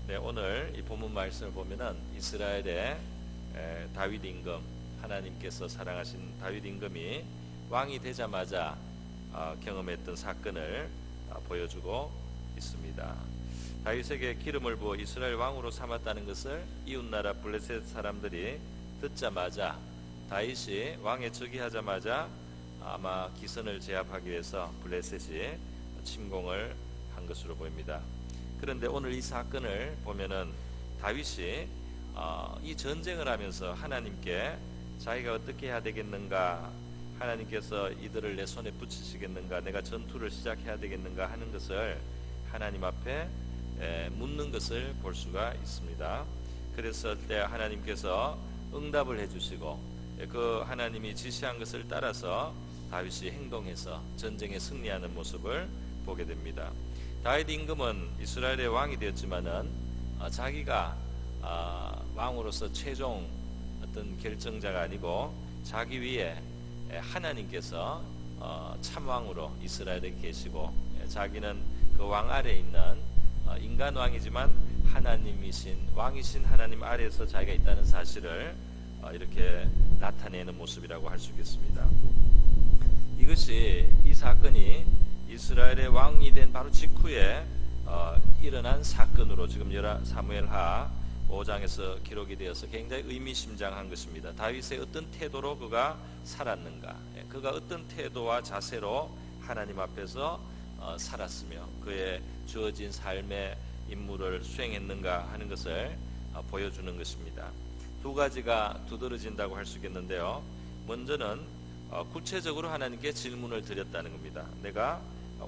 네, 오늘 이 본문 말씀을 보면은 이스라엘의 다윗 임금, 하나님께서 사랑하신 다윗 임금이 왕이 되자마자 경험했던 사건을 보여주고 있습니다. 다윗에게 기름을 부어 이스라엘 왕으로 삼았다는 것을 이웃나라 블레셋 사람들이 듣자마자 다윗이 왕에 즉위하자마자 아마 기선을 제압하기 위해서 블레셋이 침공을 한 것으로 보입니다. 그런데 오늘 이 사건을 보면은 다윗이 이 전쟁을 하면서 하나님께 자기가 어떻게 해야 되겠는가, 하나님께서 이들을 내 손에 붙이시겠는가, 내가 전투를 시작해야 되겠는가 하는 것을 하나님 앞에 묻는 것을 볼 수가 있습니다. 그랬을 때 하나님께서 응답을 해주시고 그 하나님이 지시한 것을 따라서 다윗이 행동해서 전쟁에 승리하는 모습을 보게 됩니다. 다윗 임금은 이스라엘의 왕이 되었지만은 자기가 왕으로서 최종 어떤 결정자가 아니고 자기 위에 하나님께서 참왕으로 이스라엘에 계시고 자기는 그 왕 아래에 있는 인간 왕이지만 하나님이신 왕이신 하나님 아래에서 자기가 있다는 사실을 이렇게 나타내는 모습이라고 할 수 있겠습니다. 이것이 이 사건이 이스라엘의 왕이 된 바로 직후에 일어난 사건으로 지금 사무엘하 5장에서 기록이 되어서 굉장히 의미심장한 것입니다. 다윗의 어떤 태도로 그가 살았는가, 그가 어떤 태도와 자세로 하나님 앞에서 살았으며 그의 주어진 삶의 임무를 수행했는가 하는 것을 보여주는 것입니다. 두 가지가 두드러진다고 할 수 있겠는데요. 먼저는 구체적으로 하나님께 질문을 드렸다는 겁니다. 내가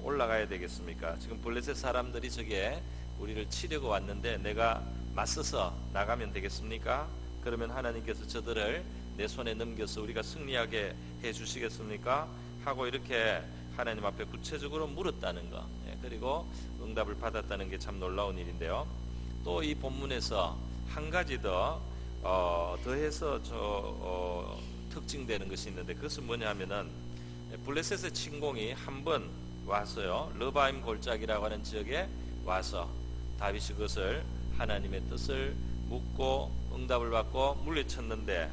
올라가야 되겠습니까? 지금 블레셋 사람들이 저게 우리를 치려고 왔는데 내가 맞서서 나가면 되겠습니까? 그러면 하나님께서 저들을 내 손에 넘겨서 우리가 승리하게 해 주시겠습니까? 하고 이렇게 하나님 앞에 구체적으로 물었다는 것, 그리고 응답을 받았다는 게 참 놀라운 일인데요. 또 이 본문에서 한 가지 더해서 특징되는 것이 있는데 그것은 뭐냐 하면은 블레셋의 침공이 한 번 와서요, 르바임 골짜기라고 하는 지역에 와서 다윗이 그것을 하나님의 뜻을 묻고 응답을 받고 물리쳤는데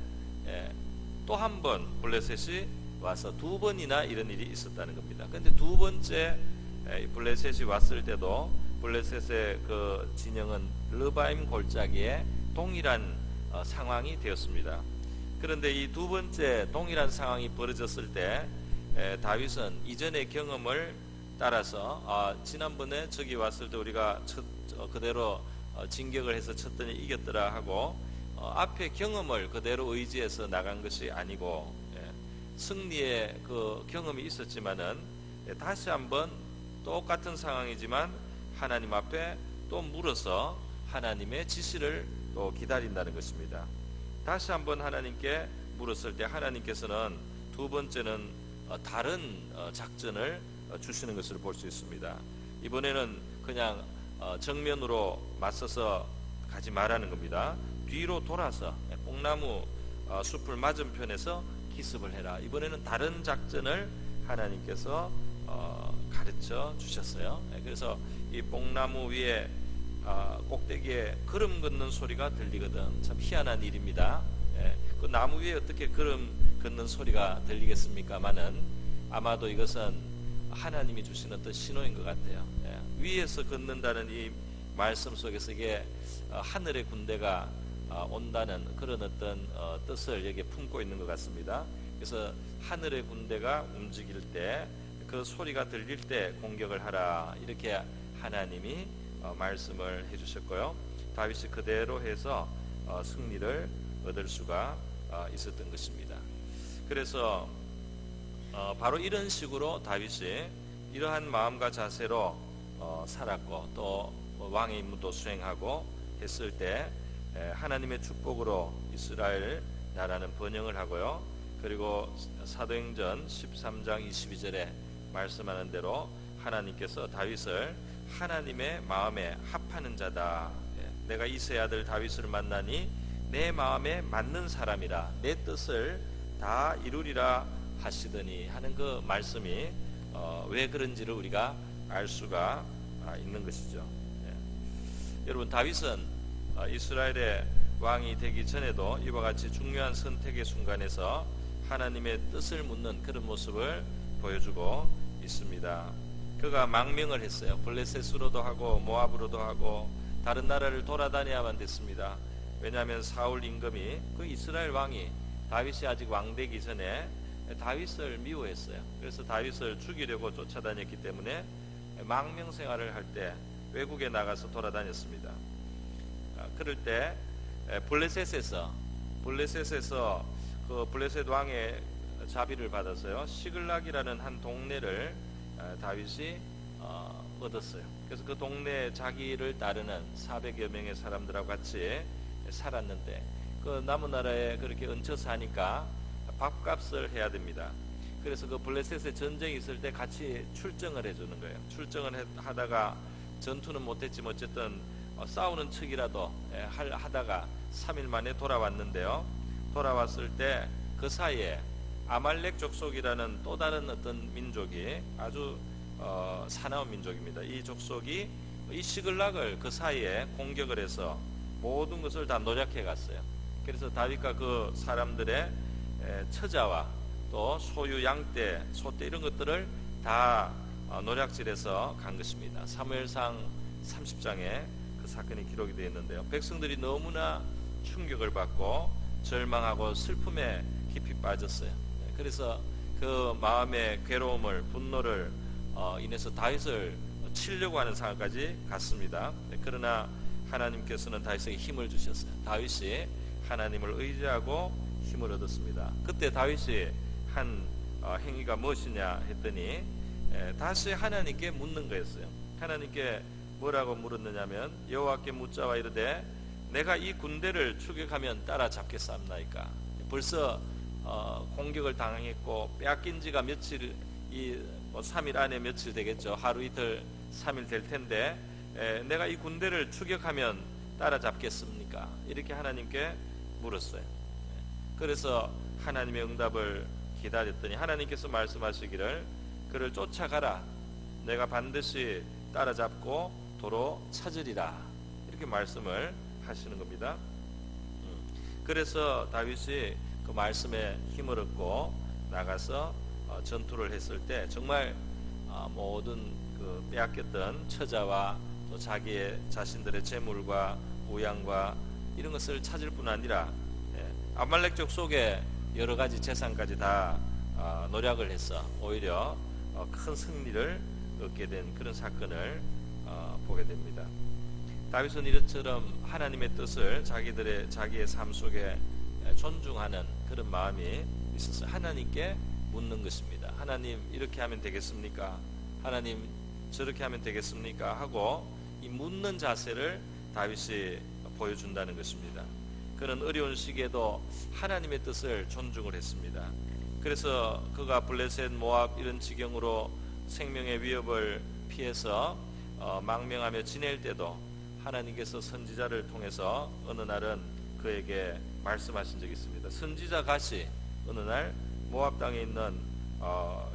또 한 번 블레셋이 와서 두 번이나 이런 일이 있었다는 겁니다. 그런데 두 번째 블레셋이 왔을 때도 블레셋의 그 진영은 르바임 골짜기에 동일한 상황이 되었습니다. 그런데 이 두 번째 동일한 상황이 벌어졌을 때 다윗은 이전의 경험을 따라서 지난번에 저기 왔을 때 우리가 그대로 진격을 해서 쳤더니 이겼더라 하고 앞의 경험을 그대로 의지해서 나간 것이 아니고 승리의 그 경험이 있었지만은 다시 한번 똑같은 상황이지만 하나님 앞에 또 물어서 하나님의 지시를 또 기다린다는 것입니다. 다시 한번 하나님께 물었을 때 하나님께서는 두 번째는 다른 작전을 주시는 것을 볼 수 있습니다. 이번에는 그냥 정면으로 맞서서 가지 말라는 겁니다. 뒤로 돌아서 뽕나무 숲을 맞은편에서 기습을 해라. 이번에는 다른 작전을 하나님께서 가르쳐 주셨어요. 그래서 이 뽕나무 위에 꼭대기에 걸음 걷는 소리가 들리거든. 참 희한한 일입니다. 그 나무 위에 어떻게 걸음 걷는 소리가 들리겠습니까마는 아마도 이것은 하나님이 주시는 어떤 신호인 것 같아요. 위에서 걷는다는 이 말씀 속에서 이게 하늘의 군대가 온다는 그런 어떤 뜻을 여기에 품고 있는 것 같습니다. 그래서 하늘의 군대가 움직일 때 그 소리가 들릴 때 공격을 하라, 이렇게 하나님이 말씀을 해주셨고요. 다윗이 그대로 해서 승리를 얻을 수가 있었던 것입니다. 그래서 바로 이런 식으로 다윗이 이러한 마음과 자세로 살았고 또 왕의 임무도 수행하고 했을 때 하나님의 축복으로 이스라엘 나라는 번영을 하고요. 그리고 사도행전 13장 22절에 말씀하는 대로 하나님께서 다윗을 하나님의 마음에 합하는 자다. 내가 이새의 아들 다윗을 만나니 내 마음에 맞는 사람이라 내 뜻을 다 이루리라 하시더니 하는 그 말씀이 왜 그런지를 우리가 알 수가 있는 것이죠. 여러분, 다윗은 이스라엘의 왕이 되기 전에도 이와 같이 중요한 선택의 순간에서 하나님의 뜻을 묻는 그런 모습을 보여주고 있습니다. 그가 망명을 했어요. 블레셋으로도 하고 모압으로도 하고 다른 나라를 돌아다녀야만 됐습니다. 왜냐하면 사울 임금이, 그 이스라엘 왕이 다윗이 아직 왕 되기 전에 다윗을 미워했어요. 그래서 다윗을 죽이려고 쫓아다녔기 때문에 망명 생활을 할 때 외국에 나가서 돌아다녔습니다. 그럴 때 블레셋에서 그 블레셋 왕의 자비를 받아서요, 시글락이라는 한 동네를 다윗이 얻었어요. 그래서 그 동네에 자기를 따르는 400여 명의 사람들하고 같이 살았는데, 그 남은 나라에 그렇게 얹혀 사니까 밥값을 해야 됩니다. 그래서 그 블레셋에 전쟁이 있을 때 같이 출정을 해주는 거예요. 출정을 하다가 전투는 못했지만 어쨌든 싸우는 척이라도 하다가 3일 만에 돌아왔는데요. 돌아왔을 때 그 사이에 아말렉 족속이라는 또 다른 어떤 민족이 아주 사나운 민족입니다. 이 족속이 이 시글락을 그 사이에 공격을 해서 모든 것을 다 노략해 갔어요. 그래서 다윗과 그 사람들의 처자와 또 소유 양떼, 소떼 이런 것들을 다 노략질해서 간 것입니다. 사무엘상 30장에 그 사건이 기록이 되어 있는데요. 백성들이 너무나 충격을 받고 절망하고 슬픔에 깊이 빠졌어요. 그래서 그 마음의 괴로움을, 분노를 인해서 다윗을 치려고 하는 상황까지 갔습니다. 그러나 하나님께서는 다윗에게 힘을 주셨어요. 다윗이 하나님을 의지하고 힘을 얻었습니다. 그때 다윗이 한 행위가 무엇이냐 했더니 다시 하나님께 묻는 거였어요. 하나님께 뭐라고 물었느냐면, 여호와께 묻자와 이르되 내가 이 군대를 추격하면 따라잡겠사옵나이까. 벌써 공격을 당했고 빼앗긴 지가 며칠, 3일 안에 며칠 되겠죠. 하루 이틀 3일 될 텐데 내가 이 군대를 추격하면 따라잡겠습니까? 이렇게 하나님께 물었어요. 그래서 하나님의 응답을 기다렸더니 하나님께서 말씀하시기를, 그를 쫓아가라. 내가 반드시 따라잡고 도로 찾으리라. 이렇게 말씀을 하시는 겁니다. 그래서 다윗이 그 말씀에 힘을 얻고 나가서 전투를 했을 때 정말 모든 그 빼앗겼던 처자와 또 자신들의 재물과 우양과 이런 것을 찾을 뿐 아니라 아말렉 족속의 여러 가지 재산까지 다 노략을 해서 오히려 큰 승리를 얻게 된 그런 사건을 보게 됩니다. 다윗은 이것처럼 하나님의 뜻을 자기의 삶 속에 존중하는 그런 마음이 있어서 하나님께 묻는 것입니다. 하나님, 이렇게 하면 되겠습니까? 하나님, 저렇게 하면 되겠습니까? 하고 이 묻는 자세를 다윗이 보여준다는 것입니다. 그런 어려운 시기에도 하나님의 뜻을 존중을 했습니다. 그래서 그가 블레셋, 모압 이런 지경으로 생명의 위협을 피해서 망명하며 지낼 때도 하나님께서 선지자를 통해서 어느 날은 그에게 말씀하신 적이 있습니다. 선지자 갓이 어느 날 모압 땅에 있는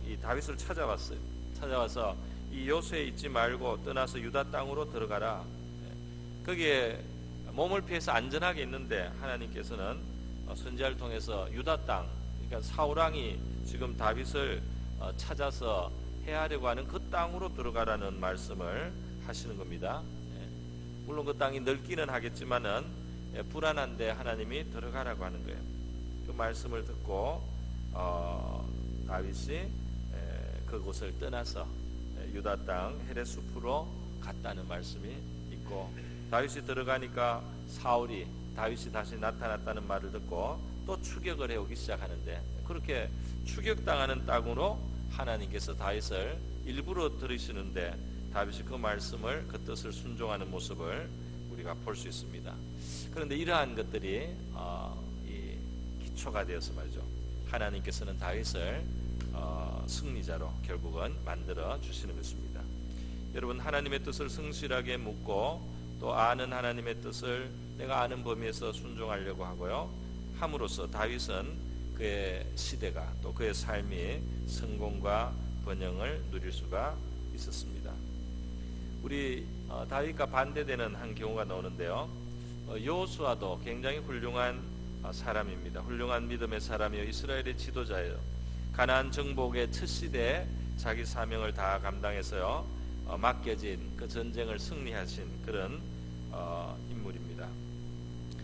이 다윗을 찾아왔어요. 찾아와서 이 요새에 있지 말고 떠나서 유다 땅으로 들어가라. 거기에 몸을 피해서 안전하게 있는데 하나님께서는 선지자를 통해서 유다 땅, 그러니까 사울 왕이 지금 다윗을 찾아서 해하려고 하는 그 땅으로 들어가라는 말씀을 하시는 겁니다. 물론 그 땅이 넓기는 하겠지만은 불안한데 하나님이 들어가라고 하는 거예요. 그 말씀을 듣고 다윗이 그곳을 떠나서 유다 땅 헤레 숲으로 갔다는 말씀이 있고, 다윗이 들어가니까 사울이 다윗이 다시 나타났다는 말을 듣고 또 추격을 해오기 시작하는데, 그렇게 추격당하는 땅으로 하나님께서 다윗을 일부러 들으시는데 다윗이 그 말씀을, 그 뜻을 순종하는 모습을 우리가 볼 수 있습니다. 그런데 이러한 것들이 이 기초가 되어서 말이죠, 하나님께서는 다윗을 승리자로 결국은 만들어 주시는 것입니다. 여러분, 하나님의 뜻을 성실하게 묻고 또 아는 하나님의 뜻을 내가 아는 범위에서 순종하려고 하고요, 함으로써 다윗은 그의 시대가 또 그의 삶이 성공과 번영을 누릴 수가 있었습니다. 우리 다윗과 반대되는 한 경우가 나오는데요. 여호수아도 굉장히 훌륭한 사람입니다. 훌륭한 믿음의 사람이요 이스라엘의 지도자예요. 가나안 정복의 첫 시대에 자기 사명을 다 감당해서요 맡겨진 그 전쟁을 승리하신 그런 인물입니다.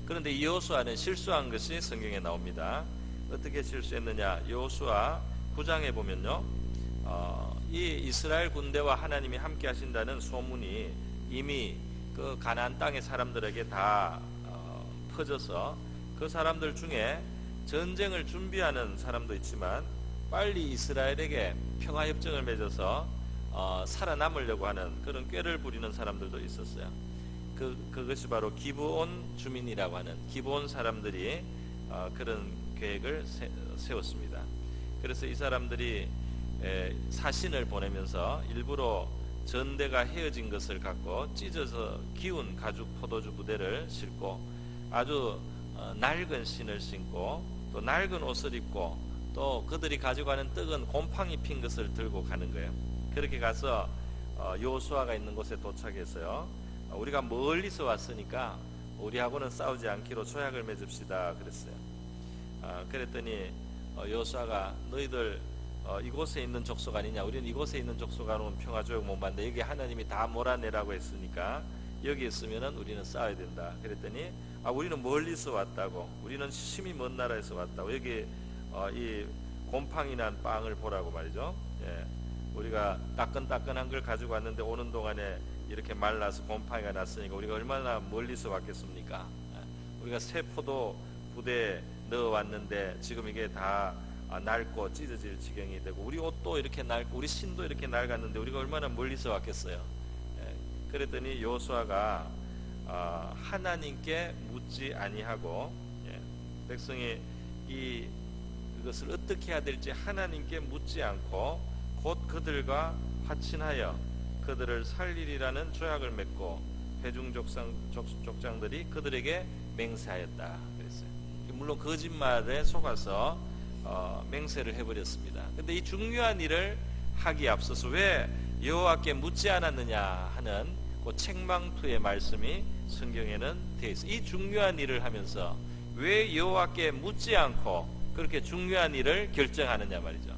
그런데 이 여호수아는 실수한 것이 성경에 나옵니다. 어떻게 실수했느냐? 여호수아 9장에 보면요, 이 이스라엘 군대와 하나님이 함께 하신다는 소문이 이미 그 가나안 땅의 사람들에게 다 퍼져서 그 사람들 중에 전쟁을 준비하는 사람도 있지만 빨리 이스라엘에게 평화협정을 맺어서 살아남으려고 하는 그런 꾀를 부리는 사람들도 있었어요. 그것이 바로 기브온 주민이라고 하는 기브온 사람들이 그런 계획을 세웠습니다. 그래서 이 사람들이 사신을 보내면서 일부러 전대가 헤어진 것을 갖고 찢어서 기운 가죽 포도주 부대를 싣고 아주 낡은 신을 신고 또 낡은 옷을 입고 또 그들이 가져가는 떡은 곰팡이 핀 것을 들고 가는 거예요. 그렇게 가서 여호수아가 있는 곳에 도착해서요, 우리가 멀리서 왔으니까 우리하고는 싸우지 않기로 조약을 맺읍시다 그랬어요. 그랬더니 여호수아가 너희들 이곳에 있는 족속 아니냐? 우리는 이곳에 있는 족속과 놓은 평화조약 못 만데 여기 하나님이 다 몰아내라고 했으니까 여기 있으면은 우리는 싸워야 된다. 그랬더니 우리는 멀리서 왔다고, 우리는 심히 먼 나라에서 왔다고, 여기 이 곰팡이 난 빵을 보라고 말이죠. 예. 우리가 따끈따끈한 걸 가지고 왔는데 오는 동안에 이렇게 말라서 곰팡이가 났으니까 우리가 얼마나 멀리서 왔겠습니까? 우리가 새 포도 부대에 넣어 왔는데 지금 이게 다 낡고 찢어질 지경이 되고 우리 옷도 이렇게 낡고 우리 신도 이렇게 낡았는데 우리가 얼마나 멀리서 왔겠어요. 그랬더니 여호수아가 하나님께 묻지 아니하고, 백성이 이것을 어떻게 해야 될지 하나님께 묻지 않고 곧 그들과 화친하여 그들을 살리리라는 조약을 맺고 회중 족장들이 그들에게 맹세하였다 그랬어요. 물론 거짓말에 속아서 맹세를 해버렸습니다. 근데 이 중요한 일을 하기에 앞서서 왜 여호와께 묻지 않았느냐 하는 그 책망투의 말씀이 성경에는 되어 있어요. 이 중요한 일을 하면서 왜 여호와께 묻지 않고 그렇게 중요한 일을 결정하느냐 말이죠.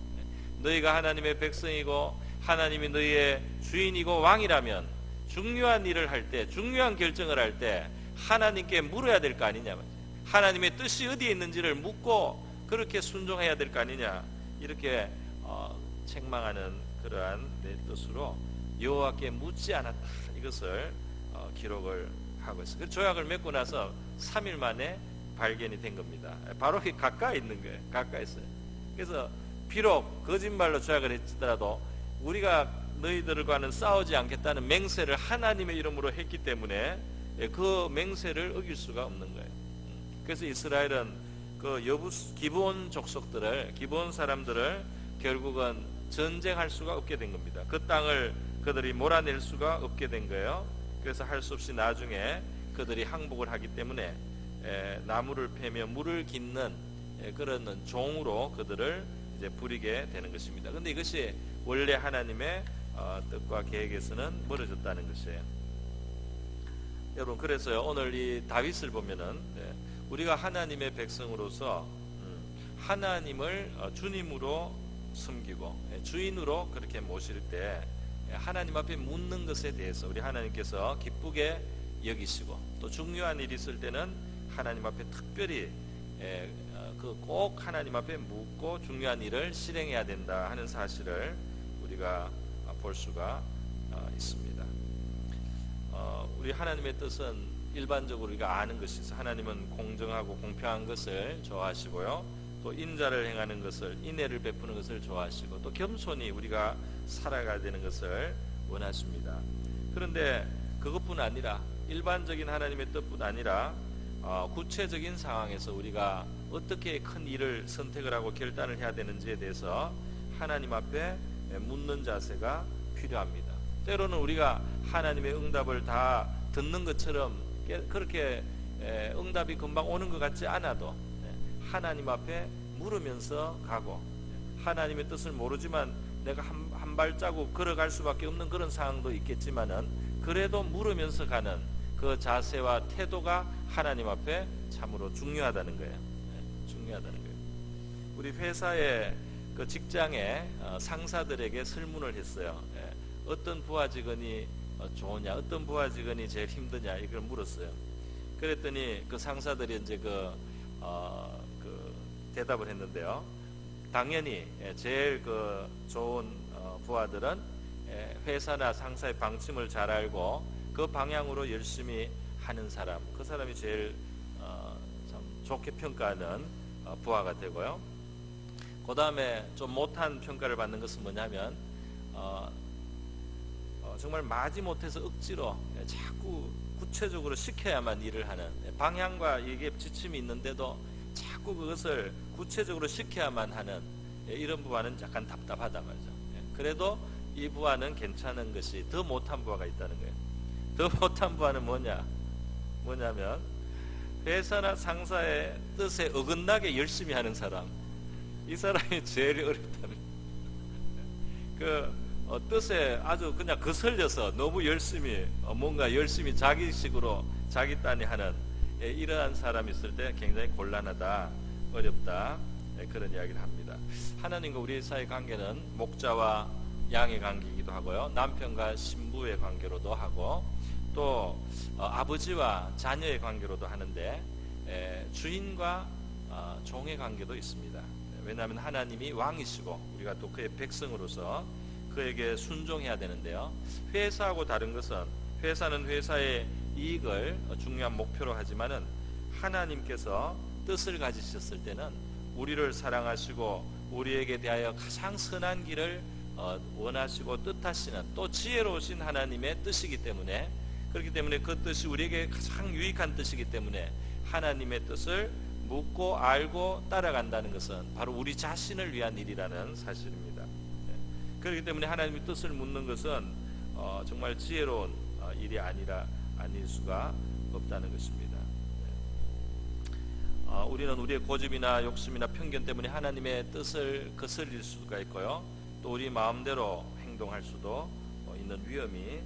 너희가 하나님의 백성이고 하나님이 너희의 주인이고 왕이라면 중요한 일을 할 때, 중요한 결정을 할 때 하나님께 물어야 될 거 아니냐 말이죠. 하나님의 뜻이 어디에 있는지를 묻고 그렇게 순종해야 될 거 아니냐, 이렇게 책망하는 그러한 내 뜻으로 여호와께 묻지 않았다, 이것을 기록을 하고 있어요. 그 조약을 맺고 나서 3일 만에 발견이 된 겁니다. 바로 가까이 있는 거예요. 가까이 있어요. 그래서 비록 거짓말로 조약을 했더라도 우리가 너희들과는 싸우지 않겠다는 맹세를 하나님의 이름으로 했기 때문에 그 맹세를 어길 수가 없는 거예요. 그래서 이스라엘은 그 기브온 족속들을, 기브온 사람들을 결국은 전쟁할 수가 없게 된 겁니다. 그 땅을 그들이 몰아낼 수가 없게 된 거예요. 그래서 할 수 없이 나중에 그들이 항복을 하기 때문에 나무를 패며 물을 깃는 그런 종으로 그들을 이제 부리게 되는 것입니다. 그런데 이것이 원래 하나님의 뜻과 계획에서는 멀어졌다는 것이에요. 여러분, 그래서요, 오늘 이 다윗을 보면은 우리가 하나님의 백성으로서 하나님을 주님으로 섬기고 주인으로 그렇게 모실 때 하나님 앞에 묻는 것에 대해서 우리 하나님께서 기쁘게 여기시고, 또 중요한 일이 있을 때는 하나님 앞에 특별히 꼭 하나님 앞에 묻고 중요한 일을 실행해야 된다 하는 사실을 우리가 볼 수가 있습니다. 우리 하나님의 뜻은 일반적으로 우리가 아는 것이 있어요. 하나님은 공정하고 공평한 것을 좋아하시고요, 또 인자를 행하는 것을, 인애를 베푸는 것을 좋아하시고, 또 겸손히 우리가 살아가야 되는 것을 원하십니다. 그런데 그것뿐 아니라, 일반적인 하나님의 뜻뿐 아니라 구체적인 상황에서 우리가 어떻게 큰 일을 선택을 하고 결단을 해야 되는지에 대해서 하나님 앞에 묻는 자세가 필요합니다. 때로는 우리가 하나님의 응답을 다 듣는 것처럼 그렇게 응답이 금방 오는 것 같지 않아도 하나님 앞에 물으면서 가고, 하나님의 뜻을 모르지만 내가 한 발자국 걸어갈 수밖에 없는 그런 상황도 있겠지만은 그래도 물으면서 가는 그 자세와 태도가 하나님 앞에 참으로 중요하다는 거예요. 중요하다는 거예요. 우리 회사의 그 직장에 상사들에게 설문을 했어요. 어떤 부하 직원이 좋으냐, 어떤 부하 직원이 제일 힘드냐, 이걸 물었어요. 그랬더니 그 상사들이 이제 그 대답을 했는데요. 당연히 제일 그 좋은 부하들은 회사나 상사의 방침을 잘 알고 그 방향으로 열심히 하는 사람, 그 사람이 제일 참 좋게 평가하는 부하가 되고요. 그 다음에 좀 못한 평가를 받는 것은 뭐냐면 정말 마지못해서 억지로 자꾸 구체적으로 시켜야만 일을 하는, 방향과 이게 지침이 있는데도 자꾸 그것을 구체적으로 시켜야만 하는 이런 부하는 약간 답답하다 말이죠. 그래도 이 부하는 괜찮은 것이, 더 못한 부하가 있다는 거예요. 더 못한 부하는 뭐냐면 회사나 상사의 뜻에 어긋나게 열심히 하는 사람, 이 사람이 제일 어렵다는 그 뜻에 아주 그냥 거슬려서 너무 열심히 뭔가 열심히 자기식으로 자기 딴이 하는 이러한 사람이 있을 때 굉장히 곤란하다, 어렵다, 그런 이야기를 합니다. 하나님과 우리 사이의 관계는 목자와 양의 관계이기도 하고요, 남편과 신부의 관계로도 하고, 또 아버지와 자녀의 관계로도 하는데 주인과 종의 관계도 있습니다. 왜냐하면 하나님이 왕이시고 우리가 또 그의 백성으로서 그에게 순종해야 되는데요. 회사하고 다른 것은, 회사는 회사의 이익을 중요한 목표로 하지만은 하나님께서 뜻을 가지셨을 때는 우리를 사랑하시고 우리에게 대하여 가장 선한 길을 원하시고 뜻하시는, 또 지혜로우신 하나님의 뜻이기 때문에, 그렇기 때문에 그 뜻이 우리에게 가장 유익한 뜻이기 때문에 하나님의 뜻을 묻고 알고 따라간다는 것은 바로 우리 자신을 위한 일이라는 사실입니다. 그렇기 때문에 하나님의 뜻을 묻는 것은 정말 지혜로운 일이 아닐 수가 없다는 것입니다. 우리는 우리의 고집이나 욕심이나 편견 때문에 하나님의 뜻을 거슬릴 수가 있고요, 또 우리 마음대로 행동할 수도 있는 위험이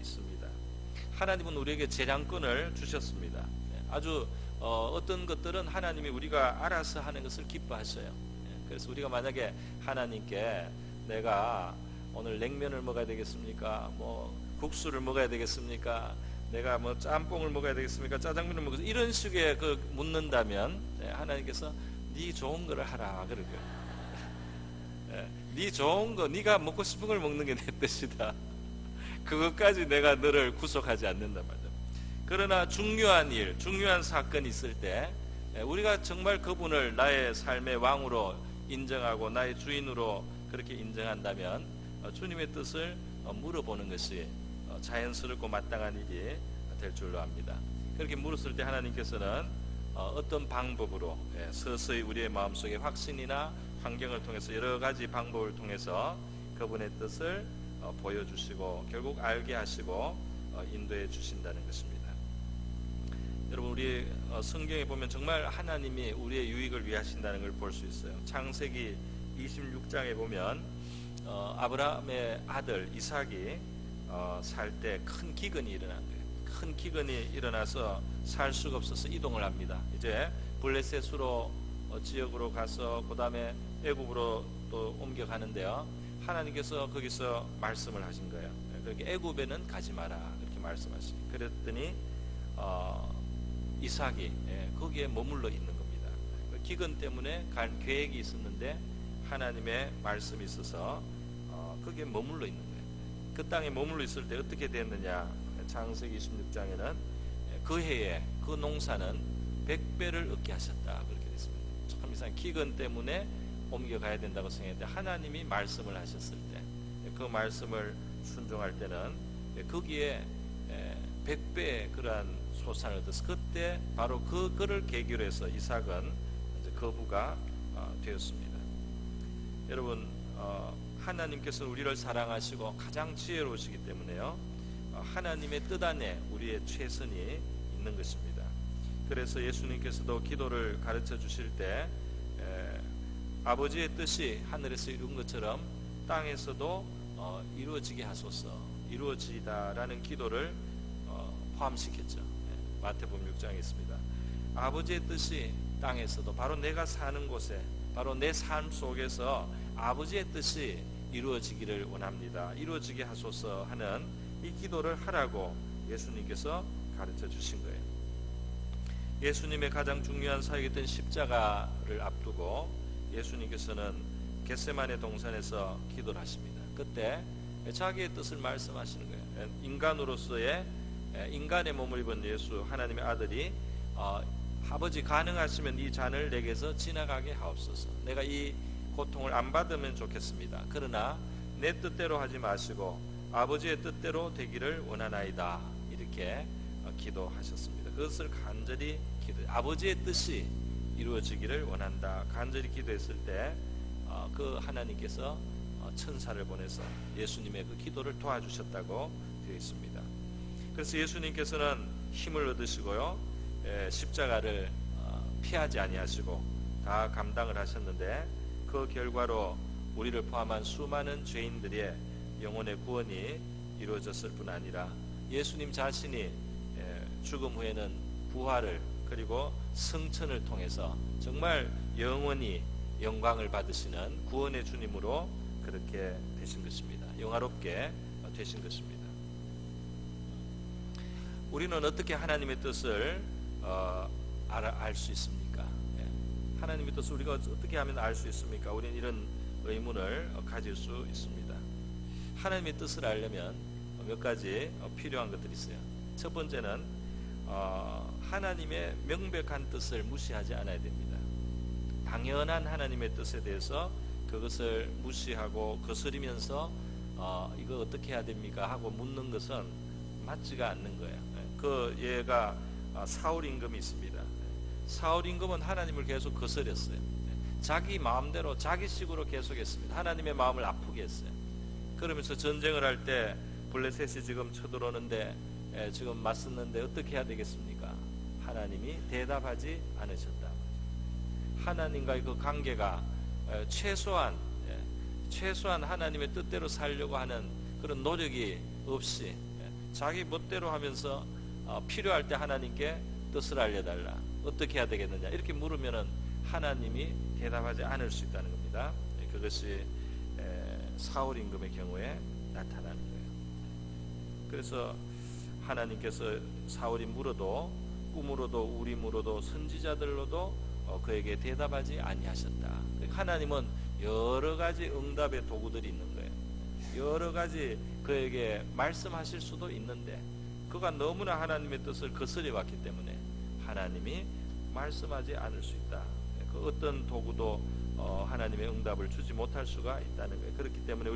있습니다. 하나님은 우리에게 재량권을 주셨습니다. 아주 어떤 것들은 하나님이 우리가 알아서 하는 것을 기뻐하셔요. 그래서 우리가 만약에 하나님께 내가 오늘 냉면을 먹어야 되겠습니까? 뭐 국수를 먹어야 되겠습니까? 내가 뭐 짬뽕을 먹어야 되겠습니까? 짜장면을 먹어야 이런 식의 묻는다면 하나님께서 네 좋은 거를 하라 그럴 거예요. 네 좋은 거, 네가 먹고 싶은 걸 먹는 게 내 뜻이다. 그것까지 내가 너를 구속하지 않는단 말이죠. 그러나 중요한 일, 중요한 사건이 있을 때 우리가 정말 그분을 나의 삶의 왕으로 인정하고 나의 주인으로 그렇게 인정한다면 주님의 뜻을 물어보는 것이 자연스럽고 마땅한 일이 될 줄로 압니다. 그렇게 물었을 때 하나님께서는 어떤 방법으로 서서히 우리의 마음속에 확신이나 환경을 통해서 여러 가지 방법을 통해서 그분의 뜻을 보여주시고 결국 알게 하시고 인도해 주신다는 것입니다. 여러분, 우리 성경에 보면 정말 하나님이 우리의 유익을 위하신다는 걸 볼 수 있어요. 창세기 26장에 보면 아브라함의 아들 이삭이 살 때 큰 기근이 일어난 거예요. 큰 기근이 일어나서 살 수가 없어서 이동을 합니다. 이제 블레셋으로 지역으로 가서 그 다음에 애굽으로 또 옮겨가는데요, 하나님께서 거기서 말씀을 하신 거예요. 그렇게 애굽에는 가지 마라 그렇게 말씀하시고, 그랬더니 이삭이 거기에 머물러 있는 겁니다. 기근 때문에 갈 계획이 있었는데 하나님의 말씀이 있어서 거기에 머물러 있는 거예요. 그 땅에 머물러 있을 때 어떻게 됐느냐, 창세기 26장에는 그 해에 그 농사는 100배를 얻게 하셨다 그렇게 됐습니다. 참 이상 기근 때문에 옮겨가야 된다고 생각했는데 하나님이 말씀을 하셨을 때 그 말씀을 순종할 때는 거기에 100배의 그러한 소산을 얻어서 그때 바로 그를 계기로 해서 이삭은 이제 거부가 되었습니다. 여러분, 하나님께서 우리를 사랑하시고 가장 지혜로우시기 때문에요, 하나님의 뜻 안에 우리의 최선이 있는 것입니다. 그래서 예수님께서도 기도를 가르쳐 주실 때 아버지의 뜻이 하늘에서 이룬 것처럼 땅에서도 이루어지게 하소서, 이루어지다라는 기도를 포함시켰죠. 마태복음 6장에 있습니다. 아버지의 뜻이 땅에서도 바로 내가 사는 곳에, 바로 내 삶 속에서 아버지의 뜻이 이루어지기를 원합니다. 이루어지게 하소서 하는 이 기도를 하라고 예수님께서 가르쳐 주신 거예요. 예수님의 가장 중요한 사역이었던 십자가를 앞두고 예수님께서는 겟세마네 동산에서 기도를 하십니다. 그때 자기의 뜻을 말씀하시는 거예요. 인간으로서의 인간의 몸을 입은 예수, 하나님의 아들이 아버지 가능하시면 이 잔을 내게서 지나가게 하옵소서. 내가 이 고통을 안 받으면 좋겠습니다. 그러나 내 뜻대로 하지 마시고 아버지의 뜻대로 되기를 원하나이다. 이렇게 기도하셨습니다. 그것을 간절히 아버지의 뜻이 이루어지기를 원한다. 간절히 기도했을 때 그 하나님께서 천사를 보내서 예수님의 그 기도를 도와주셨다고 되어 있습니다. 그래서 예수님께서는 힘을 얻으시고요, 십자가를 피하지 아니하시고 다 감당을 하셨는데, 그 결과로 우리를 포함한 수많은 죄인들의 영혼의 구원이 이루어졌을 뿐 아니라 예수님 자신이 죽음 후에는 부활을, 그리고 승천을 통해서 정말 영원히 영광을 받으시는 구원의 주님으로 그렇게 되신 것입니다. 영화롭게 되신 것입니다. 우리는 어떻게 하나님의 뜻을 알 수 있습니까? 하나님의 뜻을 우리가 어떻게 하면 알 수 있습니까? 우리는 이런 의문을 가질 수 있습니다. 하나님의 뜻을 알려면 몇 가지 필요한 것들이 있어요. 첫 번째는 하나님의 명백한 뜻을 무시하지 않아야 됩니다. 당연한 하나님의 뜻에 대해서 그것을 무시하고 거스리면서 이거 어떻게 해야 됩니까? 하고 묻는 것은 맞지가 않는 거예요. 그 예가 사울 임금이 있습니다. 사울 임금은 하나님을 계속 거스렸어요. 자기 마음대로 자기식으로 계속했습니다. 하나님의 마음을 아프게 했어요. 그러면서 전쟁을 할 때 블레셋이 지금 쳐들어오는데 지금 맞섰는데 어떻게 해야 되겠습니까? 하나님이 대답하지 않으셨다. 하나님과의 그 관계가 최소한 하나님의 뜻대로 살려고 하는 그런 노력이 없이 자기 멋대로 하면서 필요할 때 하나님께 뜻을 알려달라, 어떻게 해야 되겠느냐, 이렇게 물으면은 하나님이 대답하지 않을 수 있다는 겁니다. 그것이 사울 임금의 경우에 나타나는 거예요. 그래서 하나님께서 사울이 물어도 꿈으로도 우림으로도 선지자들로도 그에게 대답하지 아니하셨다. 하나님은 여러 가지 응답의 도구들이 있는 거예요. 여러 가지 그에게 말씀하실 수도 있는데 그가 너무나 하나님의 뜻을 거스려 왔기 때문에 하나님이 말씀하지 않을 수 있다. 그 어떤 도구도 하나님의 응답을 주지 못할 수가 있다는 거예요. 그렇기 때문에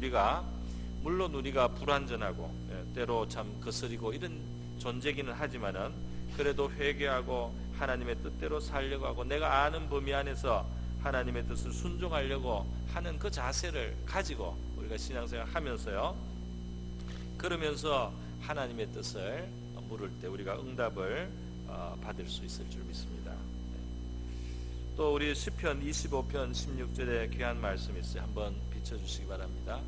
물론 우리가 불완전하고 때로 참 거스리고 이런 존재기는 하지만은 그래도 회개하고 하나님의 뜻대로 살려고 하고 내가 아는 범위 안에서 하나님의 뜻을 순종하려고 하는 그 자세를 가지고 우리가 신앙생활 하면서요, 그러면서 하나님의 뜻을 물을 때 우리가 응답을 받을 수 있을 줄 믿습니다. 또 우리 시편 25편 16절에 귀한 말씀이 있어요. 한번 비춰주시기 바랍니다.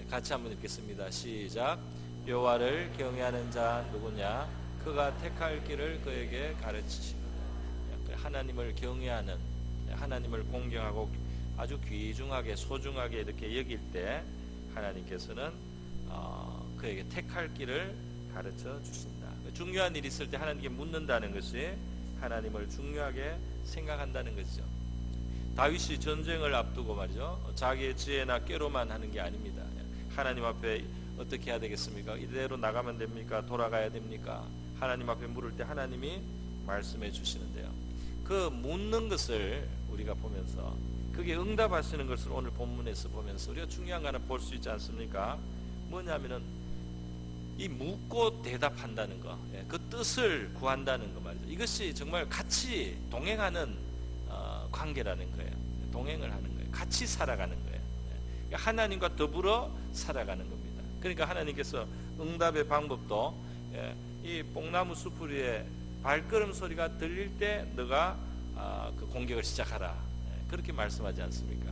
같이 한번 읽겠습니다. 시작. 여호와를 경외하는 자 누구냐? 그가 택할 길을 그에게 가르치시고. 하나님을 경외하는, 하나님을 공경하고 아주 귀중하게 소중하게 이렇게 여길 때 하나님께서는 그에게 택할 길을 가르쳐 주신다. 중요한 일이 있을 때 하나님께 묻는다는 것이 하나님을 중요하게 생각한다는 것이죠. 다윗이 전쟁을 앞두고 말이죠, 자기의 지혜나 꾀로만 하는 게 아닙니다. 하나님 앞에 어떻게 해야 되겠습니까? 이대로 나가면 됩니까? 돌아가야 됩니까? 하나님 앞에 물을 때 하나님이 말씀해 주시는데요, 그 묻는 것을 우리가 보면서 그게 응답하시는 것을 오늘 본문에서 보면서 우리가 중요한 거 하나 볼 수 있지 않습니까? 뭐냐면은 이 묻고 대답한다는 거, 그 뜻을 구한다는 거 말이죠. 이것이 정말 같이 동행하는 관계라는 거예요. 동행을 하는 거예요. 같이 살아가는 거예요. 하나님과 더불어 살아가는 겁니다. 그러니까 하나님께서 응답의 방법도 이 뽕나무 수풀 위에 발걸음 소리가 들릴 때 너가 그 공격을 시작하라, 그렇게 말씀하지 않습니까?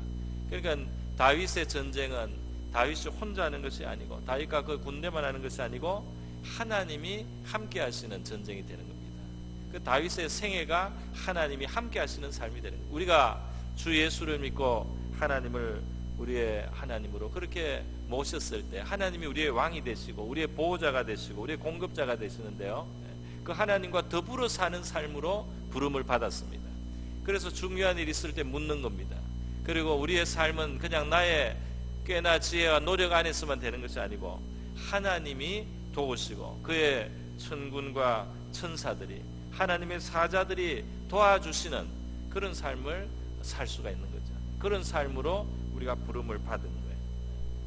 그러니까 다윗의 전쟁은 다윗이 혼자 하는 것이 아니고 다윗과 그 군대만 하는 것이 아니고 하나님이 함께 하시는 전쟁이 되는 겁니다. 그 다윗의 생애가 하나님이 함께 하시는 삶이 되는 겁니다. 우리가 주 예수를 믿고 하나님을 우리의 하나님으로 그렇게 모셨을 때 하나님이 우리의 왕이 되시고 우리의 보호자가 되시고 우리의 공급자가 되시는데요, 그 하나님과 더불어 사는 삶으로 부름을 받았습니다. 그래서 중요한 일이 있을 때 묻는 겁니다. 그리고 우리의 삶은 그냥 나의 꽤나 지혜와 노력 안에서만 되는 것이 아니고 하나님이 도우시고 그의 천군과 천사들이 하나님의 사자들이 도와주시는 그런 삶을 살 수가 있는 거죠. 그런 삶으로 우리가 부름을 받은 거예요.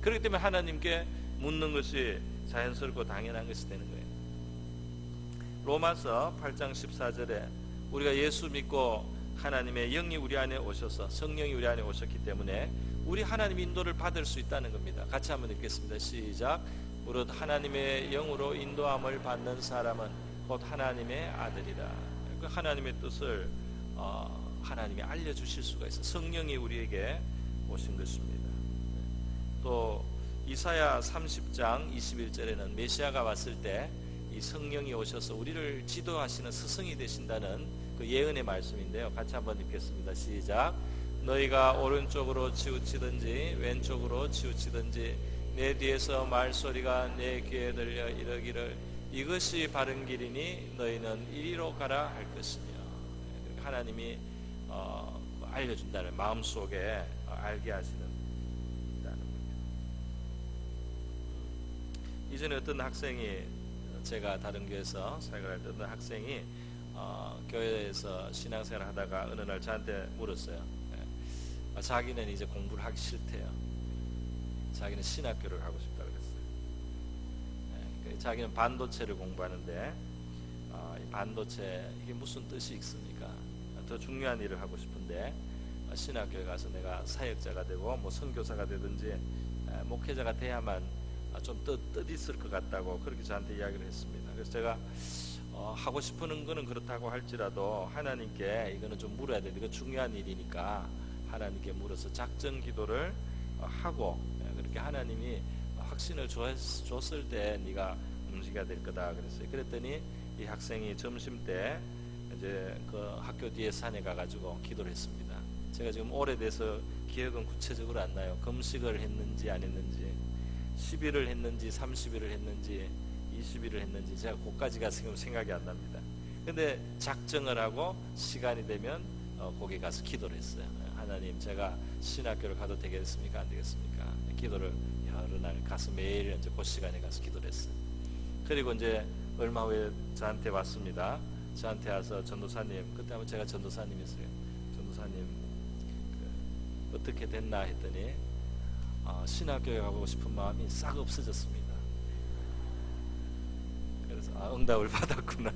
그렇기 때문에 하나님께 묻는 것이 자연스럽고 당연한 것이 되는 거예요. 로마서 8장 14절에 우리가 예수 믿고 하나님의 영이 우리 안에 오셔서 성령이 우리 안에 오셨기 때문에 우리 하나님 인도를 받을 수 있다는 겁니다. 같이 한번 읽겠습니다. 시작. 무릇 하나님의 영으로 인도함을 받는 사람은 곧 하나님의 아들이라. 그 하나님의 뜻을 하나님이 알려주실 수가 있어요. 성령이 우리에게 오신 것입니다. 또 이사야 30장 21절에는 메시아가 왔을 때 이 성령이 오셔서 우리를 지도하시는 스승이 되신다는 그 예언의 말씀인데요. 같이 한번 읽겠습니다. 시작. 너희가 오른쪽으로 치우치든지 왼쪽으로 치우치든지 내 뒤에서 말소리가 내 귀에 들려 이르기를 이것이 바른 길이니 너희는 이리로 가라 할 것이며. 하나님이 알려준다는 마음속에 알게 하시는 겁니다. 이전에 어떤 학생이 제가 다른 교회에서 사역을 할 때 어떤 학생이 교회에서 신앙생활을 하다가 어느 날 저한테 물었어요. 자기는 이제 공부를 하기 싫대요. 자기는 신학교를 가고 싶다 그랬어요. 자기는 반도체를 공부하는데 반도체 이게 무슨 뜻이 있습니까? 더 중요한 일을 하고 싶은데 신학교에 가서 내가 사역자가 되고 뭐 선교사가 되든지 목회자가 돼야만 좀 뜻있을 것 같다고 그렇게 저한테 이야기를 했습니다. 그래서 제가 하고 싶은 거는 그렇다고 할지라도 하나님께 이거는 좀 물어야 돼. 이거 중요한 일이니까 하나님께 물어서 작전 기도를 하고 그렇게 하나님이 확신을 줬을 때 네가 움직여야 될 거다 그랬어요. 그랬더니 이 학생이 점심 때 이제 그 학교 뒤에 산에 가가지고 기도를 했습니다. 제가 지금 오래돼서 기억은 구체적으로 안 나요. 금식을 했는지 안 했는지 10일을 했는지 30일을 했는지 20일을 했는지 제가 그까지가 지금 생각이 안 납니다. 근데 작정을 하고 시간이 되면 거기 가서 기도를 했어요. 하나님 제가 신학교를 가도 되겠습니까? 안 되겠습니까? 기도를 여러 날 가서 매일 이제 그 시간에 가서 기도를 했어요. 그리고 이제 얼마 후에 저한테 왔습니다. 저한테 와서 전도사님, 그때 아마 제가 전도사님이었어요. 전도사님 어떻게 됐나 했더니 신학교에 가고 싶은 마음이 싹 없어졌습니다. 그래서 응답을 받았구나.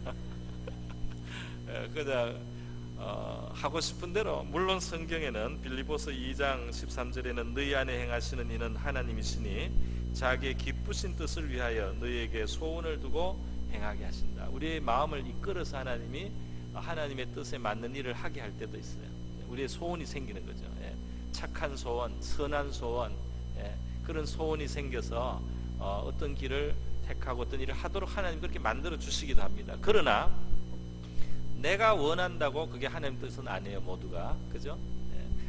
그냥 하고 싶은 대로, 물론 성경에는 빌립보서 2장 13절에는 너희 안에 행하시는 이는 하나님이시니 자기의 기쁘신 뜻을 위하여 너희에게 소원을 두고 행하게 하신다. 우리의 마음을 이끌어서 하나님이 하나님의 뜻에 맞는 일을 하게 할 때도 있어요. 우리의 소원이 생기는 거죠. 착한 소원, 선한 소원, 그런 소원이 생겨서 어떤 길을 택하고 어떤 일을 하도록 하나님 그렇게 만들어 주시기도 합니다. 그러나 내가 원한다고 그게 하나님 뜻은 아니에요. 모두가, 그죠?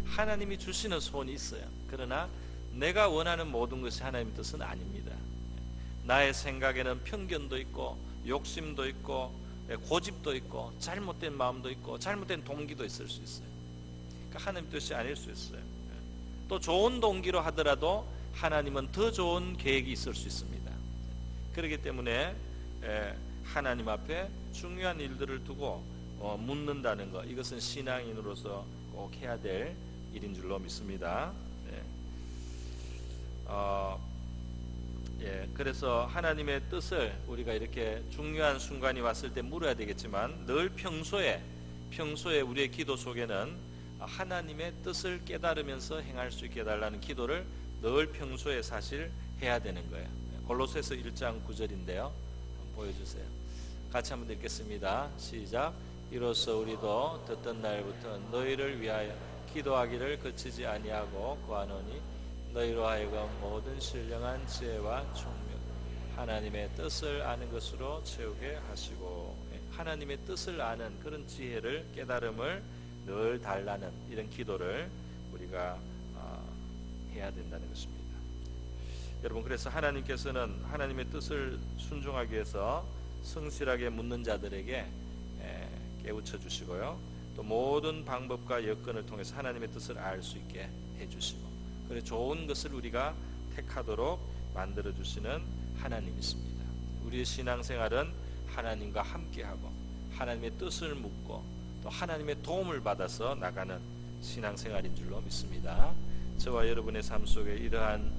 하나님이 주시는 소원이 있어요. 그러나 내가 원하는 모든 것이 하나님 뜻은 아닙니다. 나의 생각에는 편견도 있고 욕심도 있고 고집도 있고 잘못된 마음도 있고 잘못된 동기도 있을 수 있어요. 그러니까 하나님 뜻이 아닐 수 있어요. 또 좋은 동기로 하더라도 하나님은 더 좋은 계획이 있을 수 있습니다. 그렇기 때문에 하나님 앞에 중요한 일들을 두고 묻는다는 것, 이것은 신앙인으로서 꼭 해야 될 일인 줄로 믿습니다. 그래서 하나님의 뜻을 우리가 이렇게 중요한 순간이 왔을 때 물어야 되겠지만 늘 평소에 우리의 기도 속에는 하나님의 뜻을 깨달으면서 행할 수 있게 해달라는 기도를 늘 평소에 사실 해야 되는 거예요. 골로새서 1장 9절인데요. 보여주세요. 같이 한번 읽겠습니다. 시작. 이로써 우리도 듣던 날부터 너희를 위하여 기도하기를 그치지 아니하고 구하노니 너희로 하여금 모든 신령한 지혜와 총명 하나님의 뜻을 아는 것으로 채우게 하시고, 하나님의 뜻을 아는 그런 지혜를, 깨달음을 늘 달라는 이런 기도를 우리가 해야 된다는 것입니다. 여러분, 그래서 하나님께서는 하나님의 뜻을 순종하기 위해서 성실하게 묻는 자들에게 깨우쳐 주시고요, 또 모든 방법과 여건을 통해서 하나님의 뜻을 알 수 있게 해주시고, 그래 좋은 것을 우리가 택하도록 만들어 주시는 하나님이십니다. 우리의 신앙생활은 하나님과 함께하고 하나님의 뜻을 묻고 또 하나님의 도움을 받아서 나가는 신앙생활인 줄로 믿습니다. 저와 여러분의 삶 속에 이러한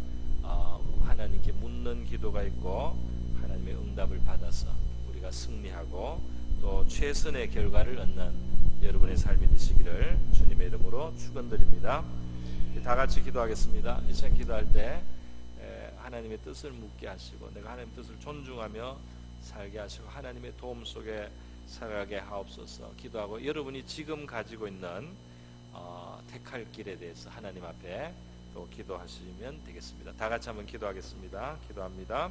하나님께 묻는 기도가 있고 하나님의 응답을 받아서 우리가 승리하고 또 최선의 결과를 얻는 여러분의 삶이 되시기를 주님의 이름으로 축원드립니다. 다 같이 기도하겠습니다. 이 시간 기도할 때 하나님의 뜻을 묻게 하시고 내가 하나님의 뜻을 존중하며 살게 하시고 하나님의 도움 속에 살아가게 하옵소서 기도하고, 여러분이 지금 가지고 있는 택할 길에 대해서 하나님 앞에 또 기도하시면 되겠습니다. 다 같이 한번 기도하겠습니다. 기도합니다.